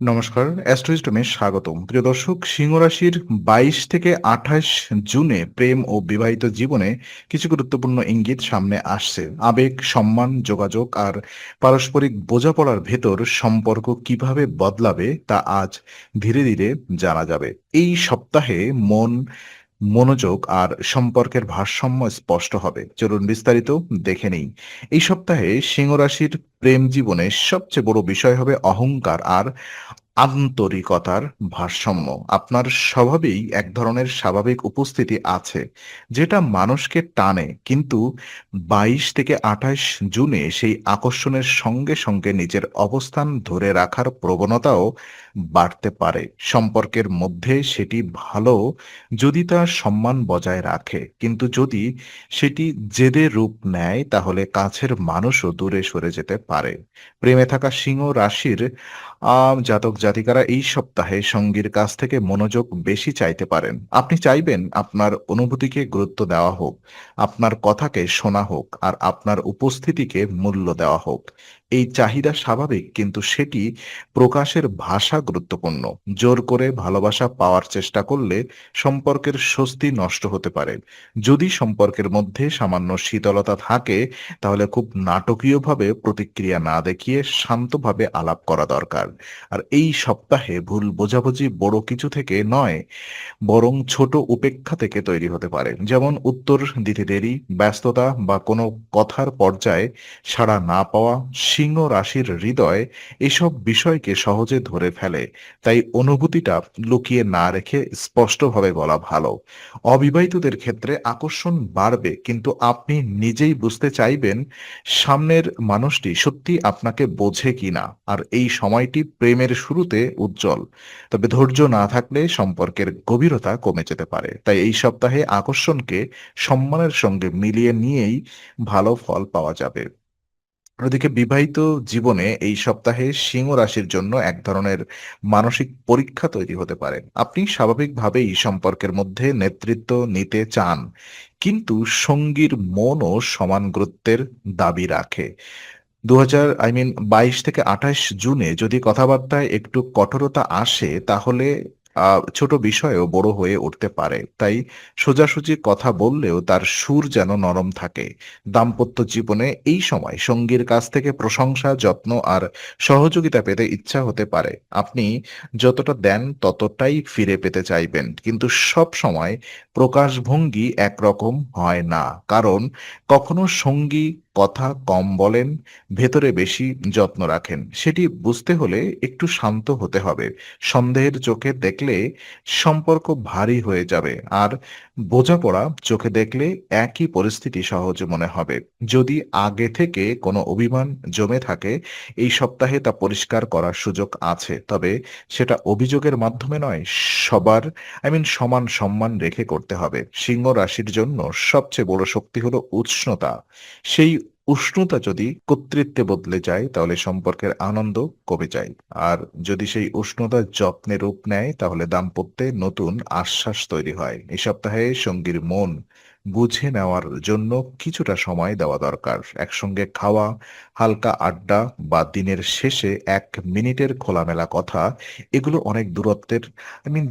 নমস্কার, অ্যাস্ট্রোইস্টমে স্বাগতম। প্রিয় দর্শক, সিংহ রাশির ২২ থেকে ২৮ জুনে প্রেম ও বিবাহিত জীবনে কিছু গুরুত্বপূর্ণ ইঙ্গিত সামনে আসছে। আবেগ, সম্মান, যোগাযোগ আর পারস্পরিক বোঝাপড়ার ভেতর সম্পর্ক কিভাবে বদলাবে তা আজ ধীরে ধীরে জানা যাবে। এই সপ্তাহে মনোযোগ আর সম্পর্কের ভারসাম্য স্পষ্ট হবে। চলুন বিস্তারিত দেখে নেই। এই সপ্তাহে সিংহ রাশির প্রেম জীবনে সবচেয়ে বড় বিষয় হবে অহংকার আর আন্তরিকতার ভারসাম্য। আপনার স্বভাবেই এক ধরনের স্বাভাবিক উপস্থিতি আছে, যেটা মানুষকে টানে। কিন্তু ২২ থেকে ২৮ জুনে সেই আকর্ষণের সঙ্গে সঙ্গে নিজের অবস্থান ধরে রাখার প্রবণতাও বাড়তে পারে। সম্পর্কের মধ্যে সেটি ভালো যদি তা সম্মান বজায় রাখে, কিন্তু যদি সেটি জেদের রূপ নেয় তাহলে কাছের মানুষও দূরে সরে যেতে পারে। প্রেমে থাকা সিংহ রাশির জাতক জাতিকারা এই সপ্তাহে সঙ্গীর কাছ থেকে মনোযোগ বেশি চাইতে পারেন। আপনি চাইবেন আপনার অনুভূতিকে গুরুত্ব দেওয়া হোক, আপনার কথাকে শোনা হোক আর আপনার উপস্থিতিকে মূল্য দেওয়া হোক। এই চাহিদা স্বাভাবিক, কিন্তু সেটি প্রকাশের ভাষা গুরুত্বপূর্ণ। জোর করে ভালোবাসা পাওয়ার চেষ্টা করলে সম্পর্কের স্বস্তি নষ্ট হতে পারে। যদি সম্পর্কের মধ্যে সামান্য শীতলতা থাকে, তাহলে খুব নাটকীয়ভাবে প্রতিক্রিয়া না দেখিয়ে শান্তভাবে আলাপ করা দরকার। আর এই সপ্তাহে ভুল বোঝাবুঝি বড় কিছু থেকে নয়, বরং ছোট উপেক্ষা থেকে তৈরি হতে পারে। যেমন উত্তর দিতে দেরি, ব্যস্ততা বা কোনো কথার পর্যায়ে সাড়া না পাওয়া। সিংহ রাশির হৃদয় এসব বিষয়কে সহজে ধরে ফেলে, তাই অনুভূতিটা লুকিয়ে না রেখে স্পষ্টভাবে বলা ভালো। অবিবাহিতদের ক্ষেত্রে আকর্ষণ বাড়বে, কিন্তু আপনি নিজেই বুঝতে চাইবেন সামনের মানুষটি সত্যি আপনাকে বোঝে কিনা। আর এই সময়টি প্রেমের শুরুতে উজ্জ্বল, তবে ধৈর্য না থাকলে সম্পর্কের গভীরতা কমে যেতে পারে। তাই এই সপ্তাহে আকর্ষণকে সম্মানের সঙ্গে মিলিয়ে নিয়েই ভালো ফল পাওয়া যাবে। ওদিকে বিবাহিত জীবনে এই সপ্তাহে সিংহ রাশির জন্য এক ধরনের মানসিক পরীক্ষা তৈরি হতে পারে। আপনি স্বাভাবিকভাবেই সম্পর্কের মধ্যে নেতৃত্ব নিতে চান, কিন্তু সঙ্গীর মনও সমান গুরুত্বের দাবি রাখে। ২২ থেকে ২৮ জুনে যদি কথাবার্তায় একটু কঠোরতা আসে, তাহলে ছোট বিষয়েও বড় হয়ে উঠতে পারে। তাই সোজাসুজি কথা বললেও তার সুর যেন নরম থাকে। দাম্পত্য জীবনে এই সময় সঙ্গীর কাছ থেকে প্রশংসা, যত্ন আর সহযোগিতা পেতে ইচ্ছা হতে পারে। আপনি যতটা দেন ততটাই ফিরে পেতে চাইবেন, কিন্তু সব সময় প্রকাশভঙ্গি একরকম হয় না। কারণ কখনো সঙ্গী কথা কম বলেন, ভেতরে বেশি যত্ন রাখেন। সেটি বুঝতে হলে একটু শান্ত হতে হবে। সন্দেহের চোখে দেখলে সম্পর্ক ভারী হয়ে যাবে, আর বোঝাপড়া চোখে দেখলে একই পরিস্থিতি সহজে মনে হবে। যদি আগে থেকে কোনো অভিমান জমে থাকে, এই সপ্তাহে তা পরিষ্কার করার সুযোগ আছে। তবে সেটা অভিযোগের মাধ্যমে নয়, সবার সমান সম্মান রেখে করতে হবে। সিংহ রাশির জন্য সবচেয়ে বড় শক্তি হলো উষ্ণতা। সেই উষ্ণতা যদি কর্তৃত্বে বদলে যায়, তাহলে সম্পর্কের আনন্দ কমে যায়। আর যদি সেই উষ্ণতা যত্নে রূপ নেয়, তাহলে দাম্পত্যে নতুন আশ্বাস তৈরি হয়। এই সপ্তাহে সঙ্গীর মন বুঝে নেওয়ার জন্য কিছুটা সময় দেওয়া দরকার। একসঙ্গে খাওয়া, হালকা আড্ডা বা দিনের শেষে ১ মিনিটের খোলামেলা কথা, এগুলো অনেক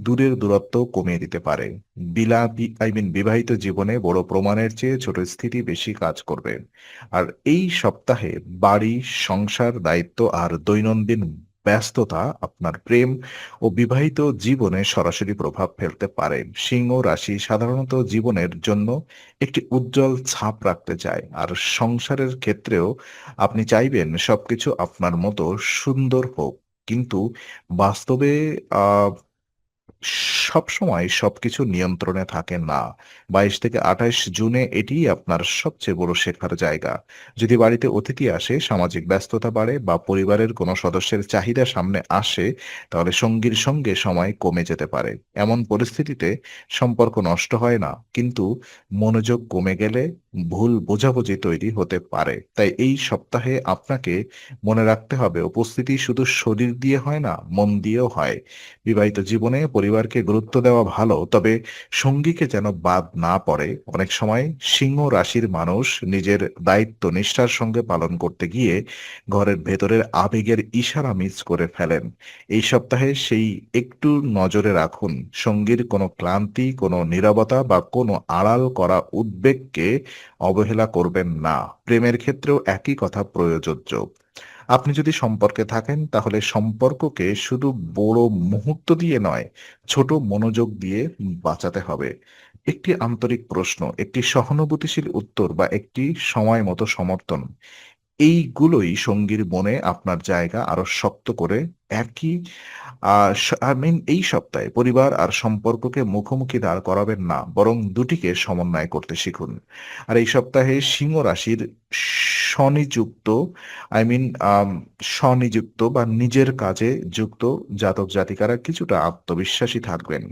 দূরের দূরত্ব কমিয়ে দিতে পারে। বিবাহিত জীবনে বড় প্রমাণের চেয়ে ছোট স্থিতি বেশি কাজ করবে। আর এই সপ্তাহে বাড়ি, সংসার, দায়িত্ব আর দৈনন্দিন ব্যস্ততা আপনার প্রেম ও বিবাহিত জীবনে সরাসরি প্রভাব ফেলতে পারে। সিংহ রাশি সাধারণত জীবনের জন্য একটি উজ্জ্বল ছাপ রাখতে চায়, আর সংসারের ক্ষেত্রেও আপনি চাইবেন সবকিছু আপনার মতো সুন্দর হোক। কিন্তু বাস্তবে আহ সবসময় সবকিছু নিয়ন্ত্রণে থাকে না। ২২ থেকে ২৮ জুনে এটিই আপনার সবচেয়ে বড় শেখার জায়গা। যদি বাড়িতে অতিথি আসে, সামাজিক ব্যস্ততা বাড়ে বা পরিবারের কোনো সদস্যের চাহিদা সামনে আসে, তাহলে সঙ্গীর সঙ্গে সময় কমে যেতে পারে। এমন পরিস্থিতিতে সম্পর্ক নষ্ট হয় না, কিন্তু মনোযোগ কমে গেলে ভুল বোঝাবুঝি তৈরি হতে পারে। তাই এই সপ্তাহে আপনাকে মনে রাখতে হবে উপস্থিতি শুধু শরীর দিয়ে হয় না, মন দিয়েও হয়। বিবাহিত জীবনে পরিবারকে গুরুত্ব দেওয়া ভালো, তবে সঙ্গীকে যেন বাদ না পড়ে। অনেক সময় সিংহ রাশির মানুষ নিজের দায়িত্ব নিষ্ঠার সঙ্গে পালন করতে গিয়ে ঘরের ভেতরের আবেগের ইশারা মিস করে ফেলেন। এই সপ্তাহে সেই একটু নজরে রাখুন। সঙ্গীর কোনো ক্লান্তি, কোনো নীরবতা বা কোনো আড়াল করা উদ্বেগকে অবহেলা করবেন না। প্রেমের ক্ষেত্রেও একই কথা প্রযোজ্য। আপনি যদি সম্পর্কে থাকেন তাহলে সম্পর্ককে শুধু বড় মুহূর্ত দিয়ে নয়, ছোট মনোযোগ দিয়ে বাঁচাতে হবে। একটি আন্তরিক প্রশ্ন, একটি সহানুভূতিশীল উত্তর বা একটি সময় মতো সমর্থন, এইগুলোই সঙ্গীর মনে আপনার জায়গা আরো শক্ত করে। একই এই সপ্তাহে পরিবার আর সম্পর্ককে মুখোমুখি দাঁড় করাবেন না, বরং দুটিকে সমন্বয় করতে শিখুন। আর এই সপ্তাহে সিংহ রাশির স্বনিযুক্ত আই মিন স্বনিযুক্ত বা নিজের কাজে যুক্ত জাতক জাতিকারা কিছুটা আত্মবিশ্বাসী থাকবেন।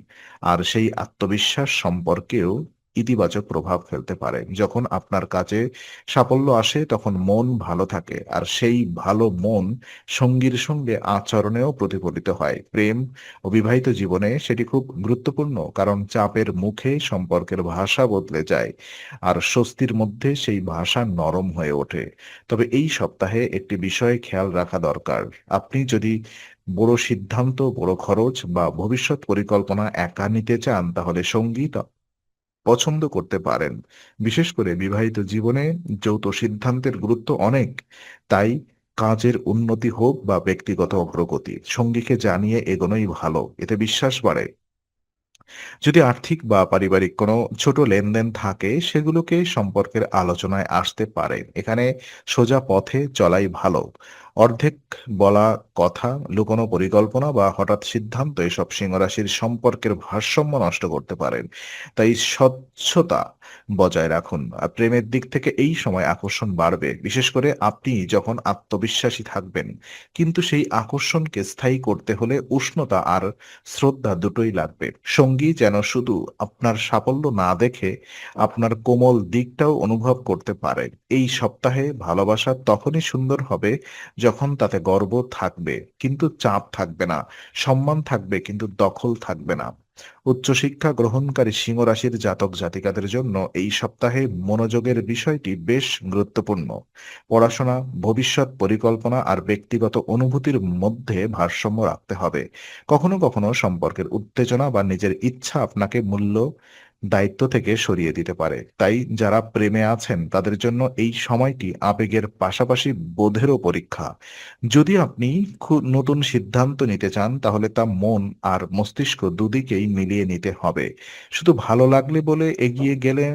আর সেই আত্মবিশ্বাস সম্পর্কেও ইতিবাচক প্রভাব ফেলতে পারে। যখন আপনার কাজে সাফল্য আসে তখন মন ভালো থাকে, আর সেই ভালো মন সঙ্গীর সঙ্গে আচরণেও প্রতিফলিত হয়। প্রেম ও বিবাহিত জীবনে সেটি খুব গুরুত্বপূর্ণ, কারণ চাপের মুখে সম্পর্কের ভাষা বদলে যায়, আর স্বস্তির মধ্যে সেই ভাষা নরম হয়ে ওঠে। তবে এই সপ্তাহে একটি বিষয়ে খেয়াল রাখা দরকার। আপনি যদি বড় সিদ্ধান্ত, বড় খরচ বা ভবিষ্যৎ পরিকল্পনা একা নিতে চান, তাহলে সঙ্গী পছন্দ করতে পারেন। বিশেষ করে বিবাহিত জীবনে যৌথ সিদ্ধান্তের গুরুত্ব অনেক। তাই কাজের উন্নতি হোক বা ব্যক্তিগত অগ্রগতি, সঙ্গীকে জানিয়ে এগোনোই ভালো, এতে বিশ্বাস বাড়ে। যদি আর্থিক বা পারিবারিক কোনো ছোট লেনদেন থাকে, সেগুলোকে সম্পর্কের আলোচনায় আসতে পারে। এখানে সোজা পথে চলাই ভালো। অর্ধেক বলা কথা, লুকোনো পরিকল্পনা বা হঠাৎ সিদ্ধান্ত এসব সিংহরাশির সম্পর্কের ভারসাম্য নষ্ট করতে পারেন। তাই স্বচ্ছতা বজায় রাখুন। আর প্রেমের দিক থেকে এই সময় আকর্ষণ বাড়বে, বিশেষ করে আপনি যখন আত্মবিশ্বাসী থাকবেন। কিন্তু সেই আকর্ষণকে স্থায়ী করতে হলে উষ্ণতা আর শ্রদ্ধা দুটোই লাগবে। সঙ্গী যেন শুধু আপনার সাফল্য না দেখে আপনার কোমল দিকটাও অনুভব করতে পারে। এই সপ্তাহে ভালোবাসা তখনই সুন্দর হবে যখন তাতে গর্ব থাকবে কিন্তু চাপ থাকবে না, সম্মান থাকবে কিন্তু দখল থাকবে না। উচ্চশিক্ষা গ্রহণকারী সিংহ রাশির জাতক জাতিকাদের জন্য এই সপ্তাহে মনোযোগের বিষয়টি বেশ গুরুত্বপূর্ণ। পড়াশোনা, ভবিষ্যৎ পরিকল্পনা আর ব্যক্তিগত অনুভূতির মধ্যে ভারসাম্য রাখতে হবে। কখনো কখনো সম্পর্কের উত্তেজনা বা নিজের ইচ্ছা আপনাকে দায়িত্ব থেকে সরিয়ে দিতে পারে। তাই যারা প্রেমে আছেন তাদের জন্য এই সময়টি আবেগের পাশাপাশি বোধেরও পরীক্ষা। যদি আপনি খুব নতুন সিদ্ধান্ত নিতে চান, তাহলে তা মন আর মস্তিষ্ক দুদিকেই মিলিয়ে নিতে হবে। শুধু ভালো লাগলে বলে এগিয়ে গেলে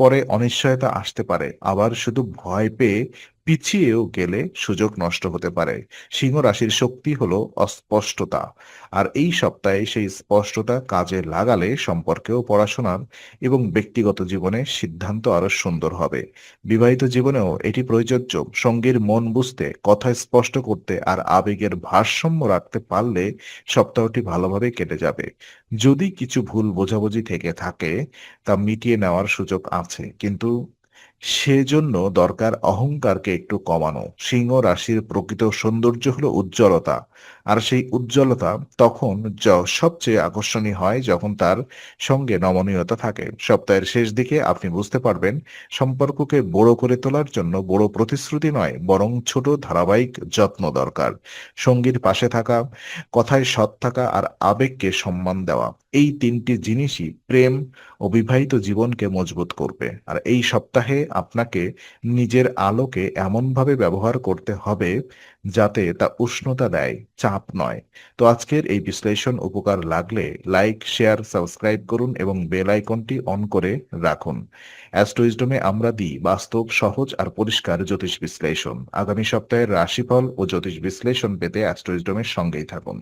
পরে অনিশ্চয়তা আসতে পারে, আবার শুধু ভয় পেয়ে পিছিয়েও গেলে সুযোগ নষ্ট হতে পারে। সিংহ রাশির শক্তি হলো অস্পষ্টতা, আর এই সপ্তাহে সেই স্পষ্টতা কাজে লাগালে সম্পর্কেও, পড়াশোনার এবং ব্যক্তিগত জীবনে সিদ্ধান্ত আরো সুন্দর হবে। বিবাহিত জীবনেও এটি প্রযোজ্য। সঙ্গীর মন বুঝতে, কথা স্পষ্ট করতে আর আবেগের ভারসাম্য রাখতে পারলে সপ্তাহটি ভালোভাবে কেটে যাবে। যদি কিছু ভুল বোঝাবুঝি থেকে থাকে, তা মিটিয়ে নেওয়ার সুযোগ আছে, কিন্তু সেজন্য দরকার অহংকারকে একটু কমানো। সিংহ রাশির প্রকৃত সৌন্দর্য হলো উজ্জ্বলতা, আর সেই উজ্জ্বলতা তখন সবচেয়ে আকর্ষণীয় হয় যখন তার সঙ্গে নমনীয়তা থাকে। সপ্তাহের শেষ দিকে আপনি বুঝতে পারবেন সম্পর্ককে বড় করে তোলার জন্য বড় প্রতিশ্রুতি নয়, বরং ছোট ধারাবাহিক যত্ন দরকার। সঙ্গীর পাশে থাকা, কথায় সৎ থাকা আর আবেগকে সম্মান দেওয়া, এই তিনটি জিনিসই প্রেম ও বিবাহিত জীবনকে মজবুত করবে। আর এই সপ্তাহে আপনাকে নিজের আলোকে এমনভাবে ব্যবহার করতে হবে যাতে তা উষ্ণতা দেয়, চাপ নয়। তো আজকের এই বিশ্লেষণ উপকার লাগলে লাইক, শেয়ার, সাবস্ক্রাইব করুন এবং বেল আইকনটি অন করে রাখুন। অ্যাস্ট্রোইজডমে আমরা দিই বাস্তব, সহজ আর পরিষ্কার জ্যোতিষ বিশ্লেষণ। আগামী সপ্তাহের রাশিফল ও জ্যোতিষ বিশ্লেষণ পেতে অ্যাস্ট্রোইজডমের সঙ্গেই থাকুন।